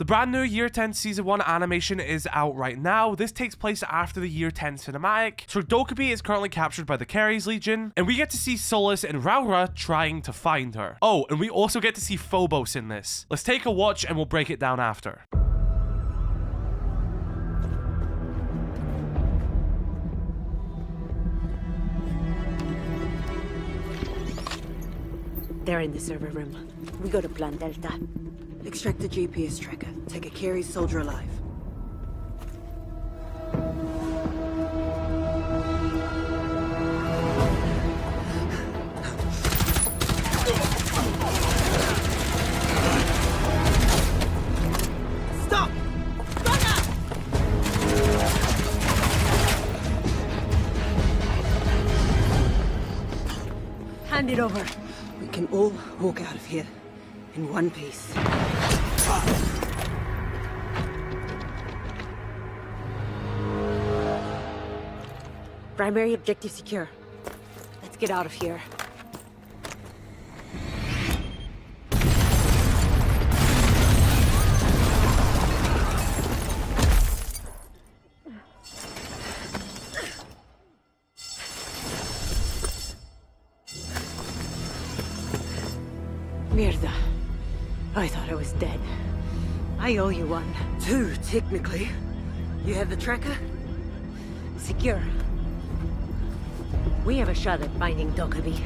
The brand new Year 10 Season 1 animation is out right now. This takes place after the Year 10 cinematic. So Dokkaebi is currently captured by the Keres Legion, and we get to see Solis and Rauora trying to find her. Oh, and we also get to see Phobos in this. Let's take a watch and we'll break it down after. They're in the server room. We go to Plan Delta. Extract the GPS tracker. Take a Keres soldier alive. Stop! Hand it over. We can all walk out of here in one piece. Primary objective secure. Let's get out of here. Mierda. I thought I was dead. I owe you one. 2, technically. You have the tracker? Secure. We have a shot at finding Dokkaebi.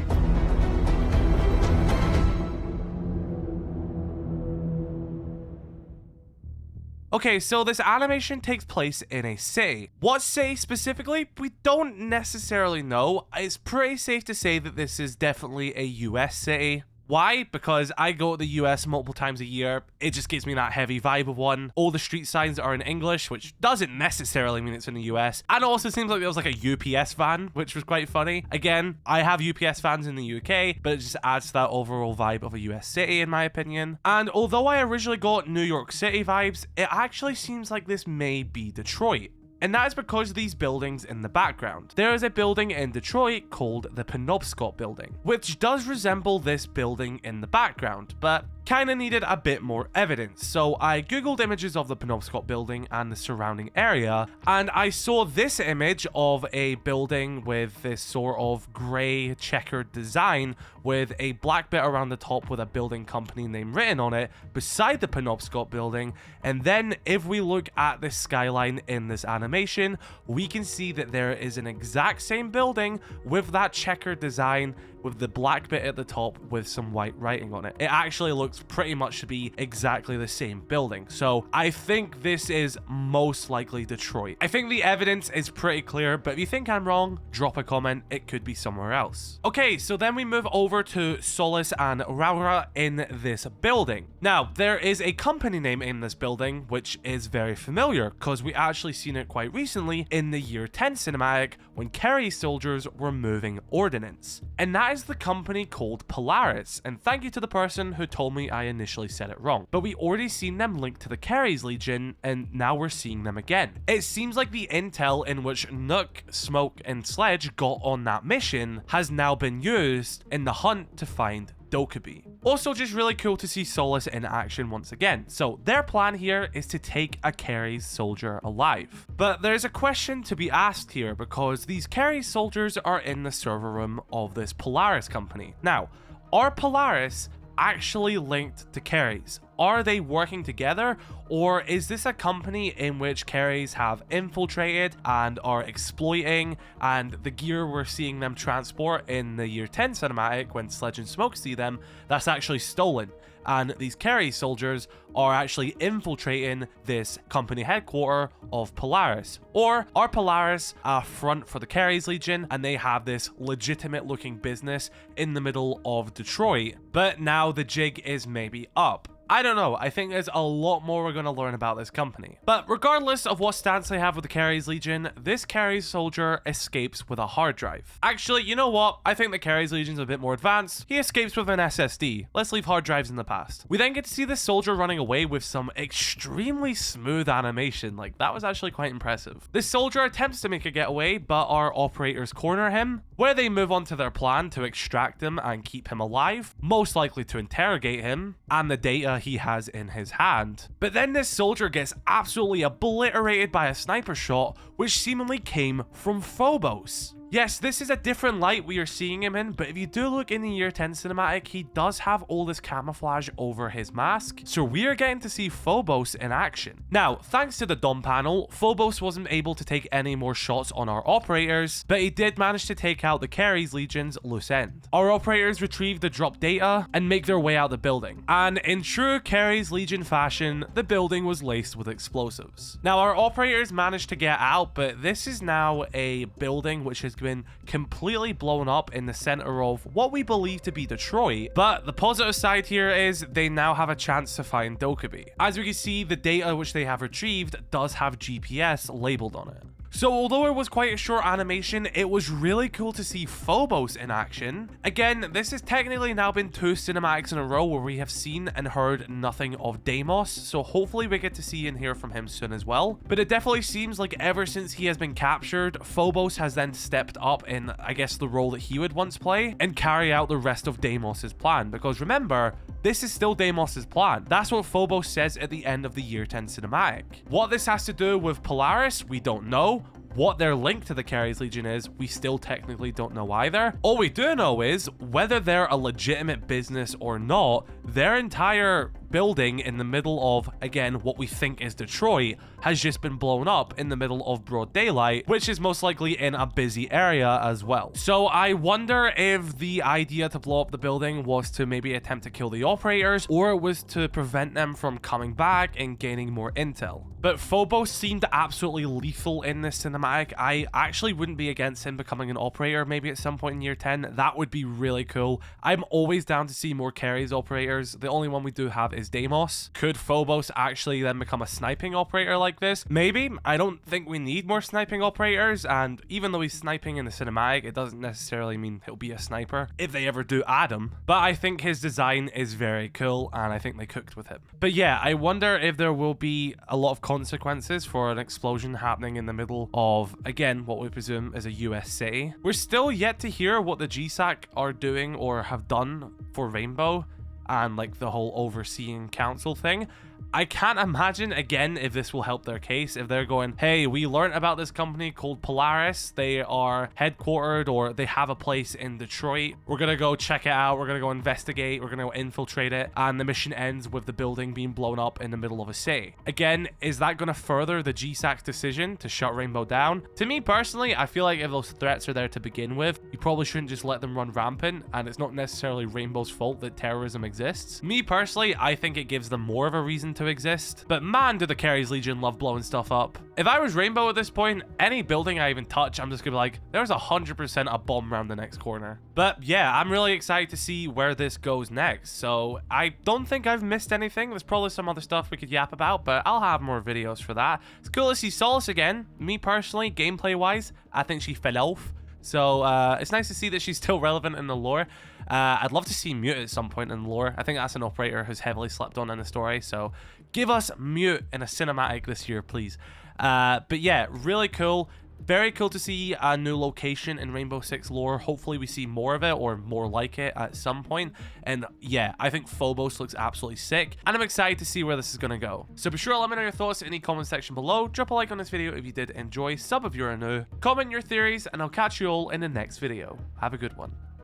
Okay, so this animation takes place in a city. What city specifically? We don't necessarily know. It's pretty safe to say that this is definitely a US city. Why? Because I go to the US multiple times a year. It just gives me that heavy vibe of one. All the street signs are in English, which doesn't necessarily mean it's in the US. And it also seems like there was like a UPS van, which was quite funny. Again, I have UPS vans in the UK, but it just adds to that overall vibe of a US city, in my opinion. And although I originally got New York City vibes, it actually seems like this may be Detroit. And that is because of these buildings in the background. There is a building in Detroit called the Penobscot building, which does resemble this building in the background, but kinda needed a bit more evidence. So I googled images of the Penobscot building and the surrounding area, and I saw this image of a building with this sort of grey checkered design with a black bit around the top with a building company name written on it beside the Penobscot building. And then if we look at the skyline in this animation, we can see that there is an exact same building with that checkered design with the black bit at the top with some white writing on it. It actually looks pretty much to be exactly the same building. So I think this is most likely Detroit. I think the evidence is pretty clear, but if you think I'm wrong, drop a comment. It could be somewhere else. Okay, so then we move over to Solis and Rauora in this building. Now, there is a company name in this building, which is very familiar because we actually seen it quite recently in the Year 10 cinematic when Keres soldiers were moving ordnance. And that is the company called Polaris, and thank you to the person who told me I initially said it wrong. But we already seen them linked to the Keres Legion, and now we're seeing them again. It seems like the intel in which Nook, Smoke, and Sledge got on that mission has now been used in the hunt to find Dokkaebi. Also, just really cool to see Solis in action once again. So their plan here is to take a Keres soldier alive. But there's a question to be asked here because these Keres soldiers are in the server room of this Polaris company. Now, are Polaris actually linked to Keres? Are they working together, or is this a company in which Keres have infiltrated and are exploiting, and the gear we're seeing them transport in the Year 10 cinematic when Sledge and Smoke see them, that's actually stolen, and these Keres soldiers are actually infiltrating this company headquarters of Polaris? Or are Polaris a front for the Keres Legion and they have this legitimate looking business in the middle of Detroit, but now the jig is maybe up? I don't know. I think there's a lot more we're going to learn about this company. But regardless of what stance they have with the Keres Legion, this Keres soldier escapes with a hard drive. Actually, you know what? I think the Keres Legion's a bit more advanced. He escapes with an SSD. Let's leave hard drives in the past. We then get to see this soldier running away with some extremely smooth animation. Like, that was actually quite impressive. This soldier attempts to make a getaway, but our operators corner him, where they move on to their plan to extract him and keep him alive, most likely to interrogate him, and the data data he has in his hand. But then this soldier gets absolutely obliterated by a sniper shot, which seemingly came from Phobos. Yes, this is a different light we are seeing him in, but if you do look in the year 10 cinematic, he does have all this camouflage over his mask, so we are getting to see Phobos in action. Now, thanks to the Dom panel, Phobos wasn't able to take any more shots on our operators, but he did manage to take out the Keres Legion's loose end. Our operators retrieve the drop data and make their way out the building, and in true Keres Legion fashion, the building was laced with explosives. Now, our operators managed to get out, but this is now a building which has been completely blown up in the center of what we believe to be Detroit. But the positive side here is they now have a chance to find Dokkaebi. As we can see, the data which they have retrieved does have GPS labeled on it. So although it was quite a short animation, it was really cool to see Phobos in action. Again, this has technically now been 2 cinematics in a row where we have seen and heard nothing of Deimos, so hopefully we get to see and hear from him soon as well. But it definitely seems like ever since he has been captured, Phobos has then stepped up in, I guess, the role that he would once play and carry out the rest of Deimos's plan. Because remember, this is still Deimos's plan. That's what Phobos says at the end of the year 10 cinematic. What this has to do with Polaris, we don't know. What their link to the Keres Legion is, we still technically don't know either. All we do know is whether they're a legitimate business or not, their entire building in the middle of, again, what we think is Detroit has just been blown up in the middle of broad daylight, which is most likely in a busy area as well. So I wonder if the idea to blow up the building was to maybe attempt to kill the operators, or it was to prevent them from coming back and gaining more intel. But Phobos seemed absolutely lethal in this cinematic. I actually wouldn't be against him becoming an operator maybe at some point in year 10. That would be really cool. I'm always down to see more Keres operators. The only one we do have is Deimos. Could Phobos actually then become a sniping operator like this? Maybe. I don't think we need more sniping operators, and even though he's sniping in the cinematic, it doesn't necessarily mean he'll be a sniper if they ever do add him. But I think his design is very cool, and I think they cooked with him. But yeah, I wonder if there will be a lot of consequences for an explosion happening in the middle of, again, what we presume is a US city. We're still yet to hear what the GSAC are doing or have done for Rainbow and like the whole overseeing council thing. I can't imagine, again, if this will help their case, if they're going, hey, we learned about this company called Polaris. They are headquartered, or they have a place in Detroit. We're going to go check it out. We're going to go investigate. We're going to go infiltrate it. And the mission ends with the building being blown up in the middle of a city. Again, is that going to further the GSAC's decision to shut Rainbow down? To me personally, I feel like if those threats are there to begin with, you probably shouldn't just let them run rampant. And it's not necessarily Rainbow's fault that terrorism exists. Me personally, I think it gives them more of a reason to exist, but man, do the Keres Legion love blowing stuff up. If I was Rainbow at this point, any building I even touch, I'm just gonna be like, there's 100% a bomb around the next corner. But yeah, I'm really excited to see where this goes next. So I don't think I've missed anything. There's probably some other stuff we could yap about, but I'll have more videos for that. It's cool to see Solis again. Me personally, gameplay wise, I think she fell off. So it's nice to see that she's still relevant in the lore. I'd love to see Mute at some point in the lore. I think that's an operator who's heavily slept on in the story. So give us Mute in a cinematic this year, please. But yeah, really cool. Very cool to see a new location in Rainbow Six lore. Hopefully we see more of it or more like it at some point. And yeah, I think Phobos looks absolutely sick. And I'm excited to see where this is going to go. So be sure to let me know your thoughts in the comment section below. Drop a like on this video if you did enjoy. Sub if you're new. Comment your theories and I'll catch you all in the next video. Have a good one.